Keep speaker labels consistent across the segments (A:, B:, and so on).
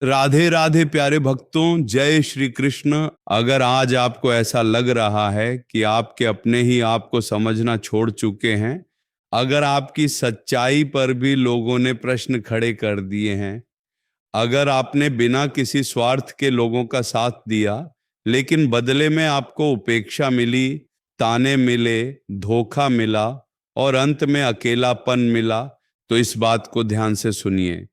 A: राधे राधे प्यारे भक्तों, जय श्री कृष्ण। अगर आज आपको ऐसा लग रहा है कि आपके अपने ही आपको समझना छोड़ चुके हैं, अगर आपकी सच्चाई पर भी लोगों ने प्रश्न खड़े कर दिए हैं, अगर आपने बिना किसी स्वार्थ के लोगों का साथ दिया लेकिन बदले में आपको उपेक्षा मिली, ताने मिले, धोखा मिला और अंत में अकेलापन मिला, तो इस बात को ध्यान से सुनिए।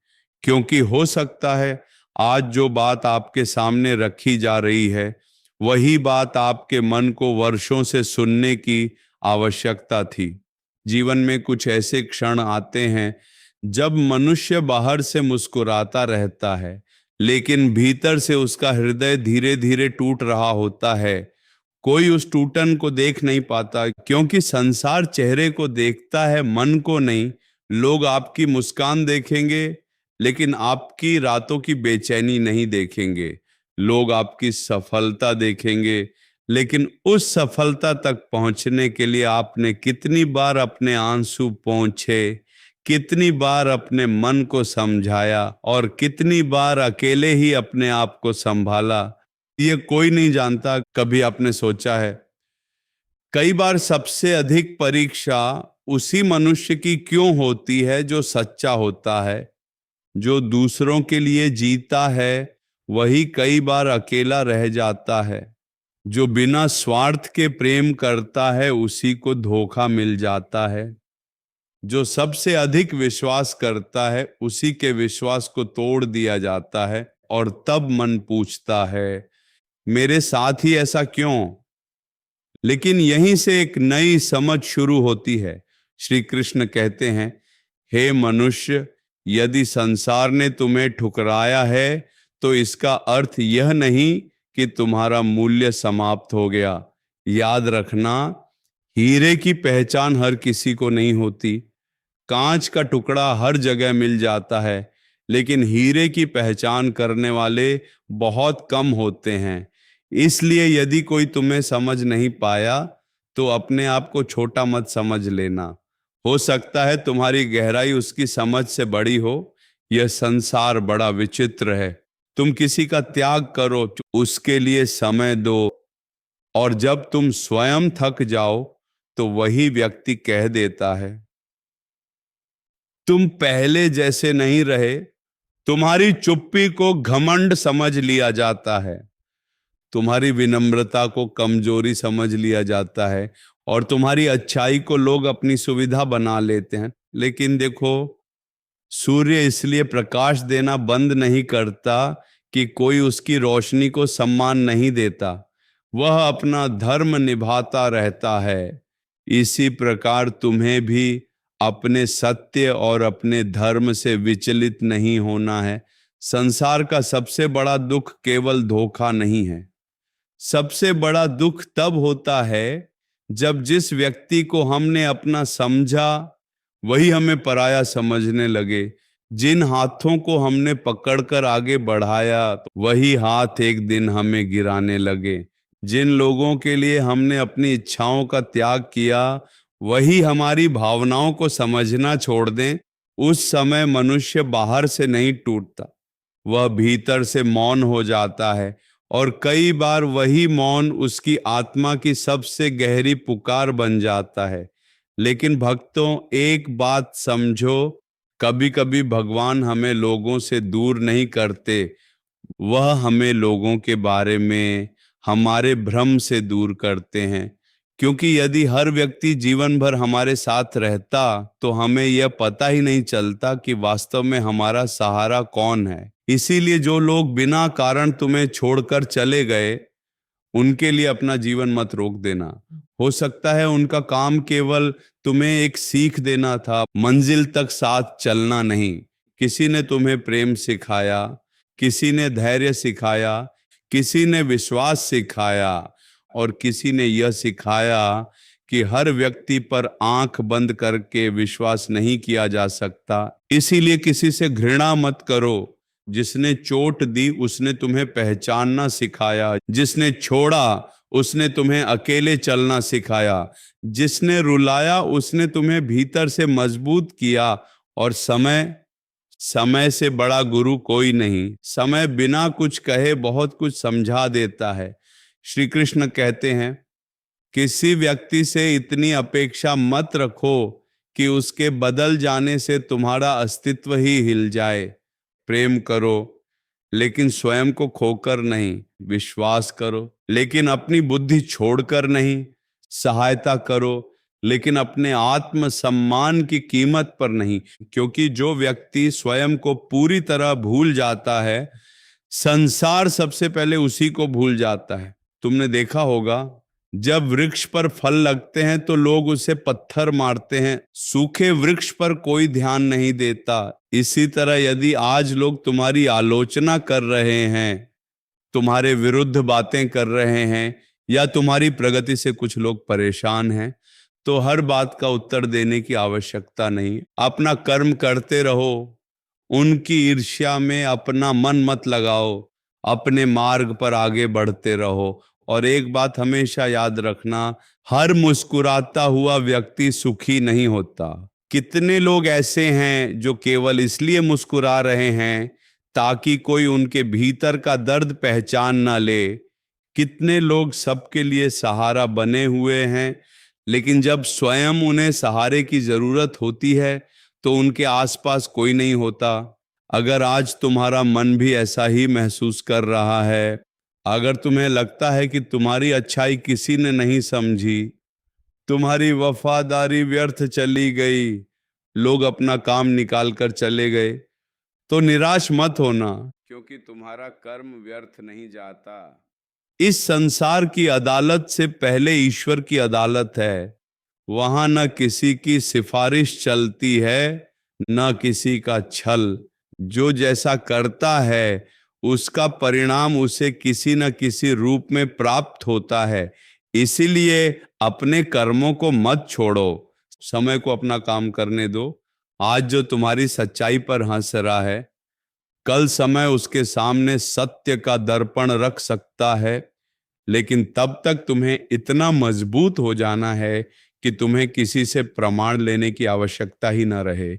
A: क्योंकि हो सकता है आज जो बात आपके सामने रखी जा रही है वही बात आपके मन को वर्षों से सुनने की आवश्यकता थी। जीवन में कुछ ऐसे क्षण आते हैं जब मनुष्य बाहर से मुस्कुराता रहता है लेकिन भीतर से उसका हृदय धीरे धीरे टूट रहा होता है। कोई उस टूटन को देख नहीं पाता क्योंकि संसार चेहरे को देखता है, मन को नहीं। लोग आपकी मुस्कान देखेंगे लेकिन आपकी रातों की बेचैनी नहीं देखेंगे। लोग आपकी सफलता देखेंगे लेकिन उस सफलता तक पहुंचने के लिए आपने कितनी बार अपने आंसू पोंछे, कितनी बार अपने मन को समझाया और कितनी बार अकेले ही अपने आप को संभाला, ये कोई नहीं जानता। कभी आपने सोचा है? कई बार सबसे अधिक परीक्षा उसी मनुष्य की क्यों होती है जो सच्चा होता है। जो दूसरों के लिए जीता है वही कई बार अकेला रह जाता है। जो बिना स्वार्थ के प्रेम करता है उसी को धोखा मिल जाता है। जो सबसे अधिक विश्वास करता है उसी के विश्वास को तोड़ दिया जाता है और तब मन पूछता है, मेरे साथ ही ऐसा क्यों। लेकिन यहीं से एक नई समझ शुरू होती है। श्री कृष्ण कहते हैं, हे मनुष्य, यदि संसार ने तुम्हें ठुकराया है तो इसका अर्थ यह नहीं कि तुम्हारा मूल्य समाप्त हो गया। याद रखना, हीरे की पहचान हर किसी को नहीं होती। कांच का टुकड़ा हर जगह मिल जाता है लेकिन हीरे की पहचान करने वाले बहुत कम होते हैं। इसलिए यदि कोई तुम्हें समझ नहीं पाया तो अपने आप को छोटा मत समझ लेना। हो सकता है तुम्हारी गहराई उसकी समझ से बड़ी हो। यह संसार बड़ा विचित्र है। तुम किसी का त्याग करो, उसके लिए समय दो, और जब तुम स्वयं थक जाओ तो वही व्यक्ति कह देता है, तुम पहले जैसे नहीं रहे। तुम्हारी चुप्पी को घमंड समझ लिया जाता है, तुम्हारी विनम्रता को कमजोरी समझ लिया जाता है और तुम्हारी अच्छाई को लोग अपनी सुविधा बना लेते हैं। लेकिन देखो, सूर्य इसलिए प्रकाश देना बंद नहीं करता कि कोई उसकी रोशनी को सम्मान नहीं देता। वह अपना धर्म निभाता रहता है। इसी प्रकार तुम्हें भी अपने सत्य और अपने धर्म से विचलित नहीं होना है। संसार का सबसे बड़ा दुख केवल धोखा नहीं है। सबसे बड़ा दुख तब होता है जब जिस व्यक्ति को हमने अपना समझा वही हमें पराया समझने लगे। जिन हाथों को हमने पकड़कर आगे बढ़ाया वही हाथ एक दिन हमें गिराने लगे। जिन लोगों के लिए हमने अपनी इच्छाओं का त्याग किया वही हमारी भावनाओं को समझना छोड़ दें। उस समय मनुष्य बाहर से नहीं टूटता, वह भीतर से मौन हो जाता है और कई बार वही मौन उसकी आत्मा की सबसे गहरी पुकार बन जाता है। लेकिन भक्तों, एक बात समझो, कभी कभी भगवान हमें लोगों से दूर नहीं करते, वह हमें लोगों के बारे में हमारे भ्रम से दूर करते हैं। क्योंकि यदि हर व्यक्ति जीवन भर हमारे साथ रहता तो हमें यह पता ही नहीं चलता कि वास्तव में हमारा सहारा कौन है। इसीलिए जो लोग बिना कारण तुम्हें छोड़कर चले गए उनके लिए अपना जीवन मत रोक देना। हो सकता है उनका काम केवल तुम्हें एक सीख देना था, मंजिल तक साथ चलना नहीं। किसी ने तुम्हें प्रेम सिखाया, किसी ने धैर्य सिखाया, किसी ने विश्वास सिखाया और किसी ने यह सिखाया कि हर व्यक्ति पर आंख बंद करके विश्वास नहीं किया जा सकता। इसीलिए किसी से घृणा मत करो। जिसने चोट दी उसने तुम्हें पहचानना सिखाया, जिसने छोड़ा उसने तुम्हें अकेले चलना सिखाया, जिसने रुलाया उसने तुम्हें भीतर से मजबूत किया। और समय समय से बड़ा गुरु कोई नहीं। समय बिना कुछ कहे बहुत कुछ समझा देता है। श्री कृष्ण कहते हैं, किसी व्यक्ति से इतनी अपेक्षा मत रखो कि उसके बदल जाने से तुम्हारा अस्तित्व ही हिल जाए। प्रेम करो लेकिन स्वयं को खोकर नहीं, विश्वास करो लेकिन अपनी बुद्धि छोड़कर नहीं, सहायता करो लेकिन अपने आत्म सम्मान की कीमत पर नहीं। क्योंकि जो व्यक्ति स्वयं को पूरी तरह भूल जाता है, संसार सबसे पहले उसी को भूल जाता है। तुमने देखा होगा, जब वृक्ष पर फल लगते हैं तो लोग उसे पत्थर मारते हैं, सूखे वृक्ष पर कोई ध्यान नहीं देता। इसी तरह यदि आज लोग तुम्हारी आलोचना कर रहे हैं, तुम्हारे विरुद्ध बातें कर रहे हैं, या तुम्हारी प्रगति से कुछ लोग परेशान हैं, तो हर बात का उत्तर देने की आवश्यकता नहीं। अपना कर्म करते रहो, उनकी ईर्ष्या में अपना मन मत लगाओ, अपने मार्ग पर आगे बढ़ते रहो। और एक बात हमेशा याद रखना, हर मुस्कुराता हुआ व्यक्ति सुखी नहीं होता। कितने लोग ऐसे हैं जो केवल इसलिए मुस्कुरा रहे हैं ताकि कोई उनके भीतर का दर्द पहचान ना ले। कितने लोग सबके लिए सहारा बने हुए हैं, लेकिन जब स्वयं उन्हें सहारे की जरूरत होती है तो उनके आसपास कोई नहीं होता। अगर आज तुम्हारा मन भी ऐसा ही महसूस कर रहा है, अगर तुम्हें लगता है कि तुम्हारी अच्छाई किसी ने नहीं समझी, तुम्हारी वफादारी व्यर्थ चली गई, लोग अपना काम निकाल कर चले गए, तो निराश मत होना, क्योंकि तुम्हारा कर्म व्यर्थ नहीं जाता। इस संसार की अदालत से पहले ईश्वर की अदालत है। वहां न किसी की सिफारिश चलती है, न किसी का छल। जो जैसा करता है उसका परिणाम उसे किसी न किसी रूप में प्राप्त होता है। इसीलिए अपने कर्मों को मत छोड़ो, समय को अपना काम करने दो। आज जो तुम्हारी सच्चाई पर हंस रहा है, कल समय उसके सामने सत्य का दर्पण रख सकता है। लेकिन तब तक तुम्हें इतना मजबूत हो जाना है कि तुम्हें किसी से प्रमाण लेने की आवश्यकता ही न रहे।